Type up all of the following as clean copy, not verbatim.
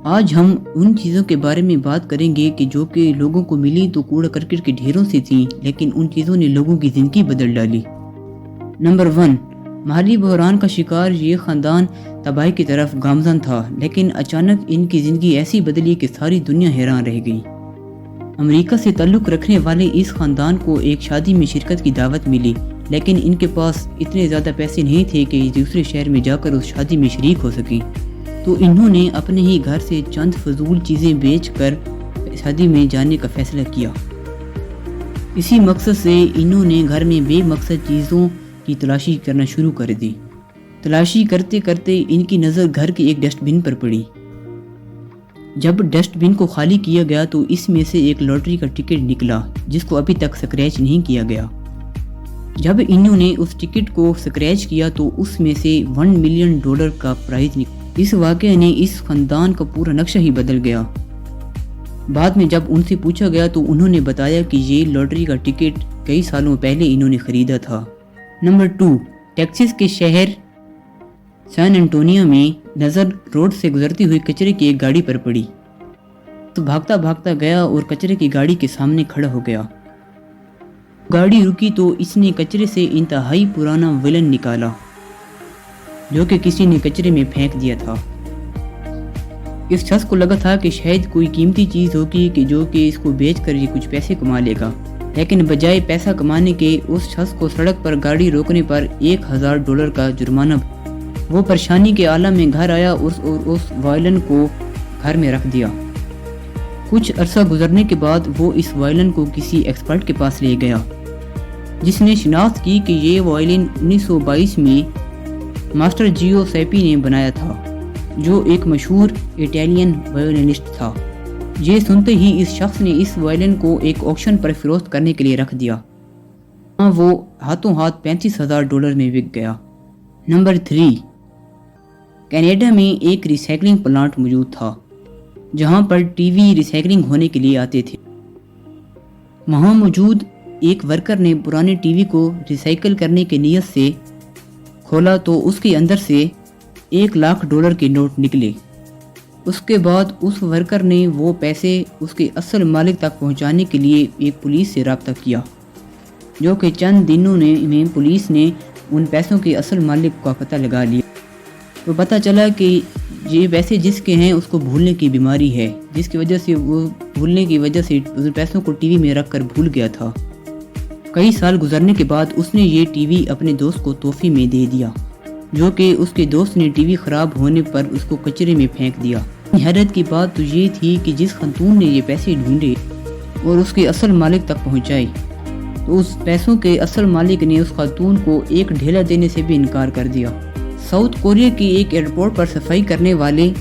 آج ہم ان چیزوں کے بارے میں بات کریں گے کہ جو کہ لوگوں کو ملی تو کوڑا کرکٹ کے ڈھیروں سے تھیں، لیکن ان چیزوں نے لوگوں کی زندگی بدل ڈالی۔ نمبر 1، مالی بحران کا شکار یہ خاندان تباہی کی طرف گامزن تھا، لیکن اچانک ان کی زندگی ایسی بدلی کہ ساری دنیا حیران رہ گئی۔ امریکہ سے تعلق رکھنے والے اس خاندان کو ایک شادی میں شرکت کی دعوت ملی، لیکن ان کے پاس اتنے زیادہ پیسے نہیں تھے کہ دوسرے شہر میں جا کر اس شادی میں شریک ہو سکیں، تو انہوں نے اپنے ہی گھر سے چند فضول چیزیں بیچ کر شادی میں جانے کا فیصلہ کیا۔ اسی مقصد سے انہوں نے گھر میں بے مقصد چیزوں کی تلاشی کرنا شروع کر دی۔ تلاشی کرتے کرتے ان کی نظر گھر کے ایک ڈسٹ بن پر پڑی۔ جب ڈسٹ بن کو خالی کیا گیا تو اس میں سے ایک لاٹری کا ٹکٹ نکلا جس کو ابھی تک سکریچ نہیں کیا گیا۔ جب انہوں نے اس ٹکٹ کو سکریچ کیا تو اس میں سے $1 ملین کا پرائز نکلا۔ اس واقعے نے اس خاندان کا پورا نقشہ ہی بدل گیا۔ بعد میں جب ان سے پوچھا گیا تو انہوں نے بتایا کہ یہ لاٹری کا ٹکٹ کئی سالوں پہلے انہوں نے خریدا تھا۔ نمبر 2، ٹیکساس کے شہر سان انٹونیو میں نظر روڈ سے گزرتی ہوئی کچرے کی ایک گاڑی پر پڑی تو بھاگتا بھاگتا گیا اور کچرے کی گاڑی کے سامنے کھڑا ہو گیا۔ گاڑی رکی تو اس نے کچرے سے انتہائی پرانا ویلن نکالا جو کہ کسی نے کچرے میں پھینک دیا تھا۔ اس شخص کو لگا تھا کہ شاید کوئی قیمتی چیز ہوگی کہ جو کہ اس کو بیچ کر یہ کچھ پیسے کما لے گا، لیکن بجائے پیسہ کمانے کے اس شخص کو سڑک پر گاڑی روکنے پر $1000 کا جرمانہ۔ وہ پریشانی کے عالم میں گھر آیا اور اس وائلن کو گھر میں رکھ دیا۔ کچھ عرصہ گزرنے کے بعد وہ اس وائلن کو کسی ایکسپرٹ کے پاس لے گیا جس نے شناخت کی کہ یہ وائلن 1922 میں ماسٹر جیوسیپی نے بنایا تھا جو ایک مشہور اٹالین وائلنسٹ تھا۔ یہ سنتے ہی اس شخص نے اس وائلن کو ایک آکشن پر فروخت کرنے کے لیے رکھ دیا۔ وہ ہاتھوں ہاتھ $35,000 میں بک گیا۔ نمبر 3، کینیڈا میں ایک ریسائکلنگ پلانٹ موجود تھا جہاں پر ٹی وی ریسائکلنگ ہونے کے لیے آتے تھے۔ وہاں موجود ایک ورکر نے پرانے ٹی وی کو ریسائکل کرنے کی نیت سے کھولا تو اس کے اندر سے $1,00,000 کے نوٹ نکلے۔ اس کے بعد اس ورکر نے وہ پیسے اس کے اصل مالک تک پہنچانے کے لیے ایک پولیس سے رابطہ کیا، جو کہ چند دنوں میں پولیس نے ان پیسوں کے اصل مالک کا پتہ لگا لیا۔ تو پتہ چلا کہ یہ پیسے جس کے ہیں اس کو بھولنے کی بیماری ہے، جس کی وجہ سے وہ بھولنے کی وجہ سے ان پیسوں کو ٹی وی میں رکھ کر بھول گیا تھا۔ کئی سال گزرنے کے بعد اس نے یہ ٹی وی اپنے دوست کو تحفے میں دے دیا، جو کہ اس کے دوست نے ٹی وی خراب ہونے پر اس کو کچرے میں پھینک دیا۔ حیرت کی بات تو یہ تھی کہ جس خاتون نے یہ پیسے ڈھونڈے اور اس کے اصل مالک تک پہنچائے تو اس پیسوں کے اصل مالک نے اس خاتون کو ایک ڈھیلا دینے سے بھی انکار کر دیا۔ ساؤتھ کوریا کی ایک ایئرپورٹ پر صفائی کرنے والے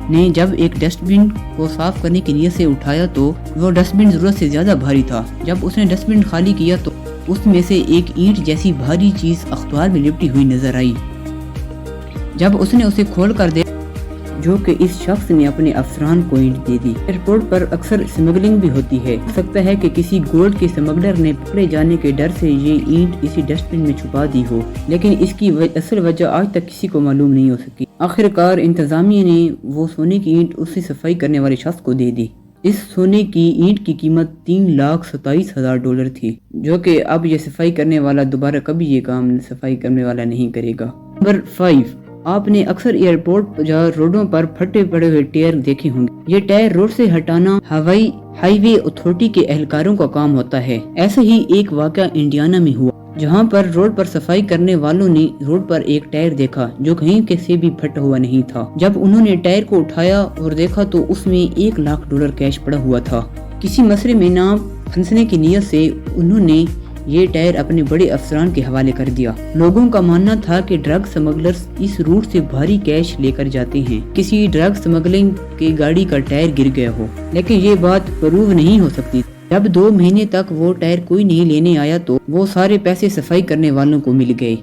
نے جب ایک ڈسٹ بن کو صاف کرنے کی نیت سے اٹھایا تو وہ ڈسٹ بن ضرورت سے زیادہ بھاری تھا۔ جب اس نے ڈسٹ بن خالی کیا تو اس میں سے ایک اینٹ جیسی بھاری چیز اخبار میں لپٹی ہوئی نظر آئی۔ جب اس نے اسے کھول کر دیکھا جو کہ اس شخص نے اپنے افسران کو اینٹ دے دی۔ ایئرپورٹ پر اکثر اسمگلنگ بھی ہوتی ہے۔ ہو سکتا ہے کہ کسی گولڈ کے اسمگلر نے پکڑے جانے کے ڈر سے یہ اینٹ اسی ڈسٹ بن میں چھپا دی ہو، لیکن اس کی اصل وجہ آج تک کسی کو معلوم نہیں ہو سکی۔ آخرکار انتظامیہ نے وہ سونے کی اینٹ اسی صفائی کرنے والے شخص کو دے دی۔ اس سونے کی اینٹ کی قیمت $3,27,000 تھی، جو کہ اب یہ صفائی کرنے والا دوبارہ کبھی یہ کام صفائی کرنے والا نہیں کرے گا۔ نمبر 5، آپ نے اکثر ایئرپورٹ یا روڈوں پر پھٹے پڑے ہوئے ٹائر دیکھے ہوں گے۔ یہ ٹائر روڈ سے ہٹانا ہائی وے اتھارٹی کے اہلکاروں کا کام ہوتا ہے۔ ایسا ہی ایک واقعہ انڈیانا میں ہوا جہاں پر روڈ پر صفائی کرنے والوں نے روڈ پر ایک ٹائر دیکھا جو کہیں سے بھی پھٹا ہوا نہیں تھا۔ جب انہوں نے ٹائر کو اٹھایا اور دیکھا تو اس میں $1,00,000 کیش پڑا ہوا تھا۔ کسی مسئلے میں نہ پھنسنے کی نیت سے انہوں نے یہ ٹائر اپنے بڑے افسران کے حوالے کر دیا۔ لوگوں کا ماننا تھا کہ ڈرگ سمگلرز اس روٹ سے بھاری کیش لے کر جاتے ہیں، کسی ڈرگ سمگلنگ کی گاڑی کا ٹائر گر گیا ہو، لیکن یہ بات پروو نہیں ہو سکتی۔ جب 2 مہینے تک وہ ٹائر کوئی نہیں لینے آیا تو وہ سارے پیسے صفائی کرنے والوں کو مل گئے۔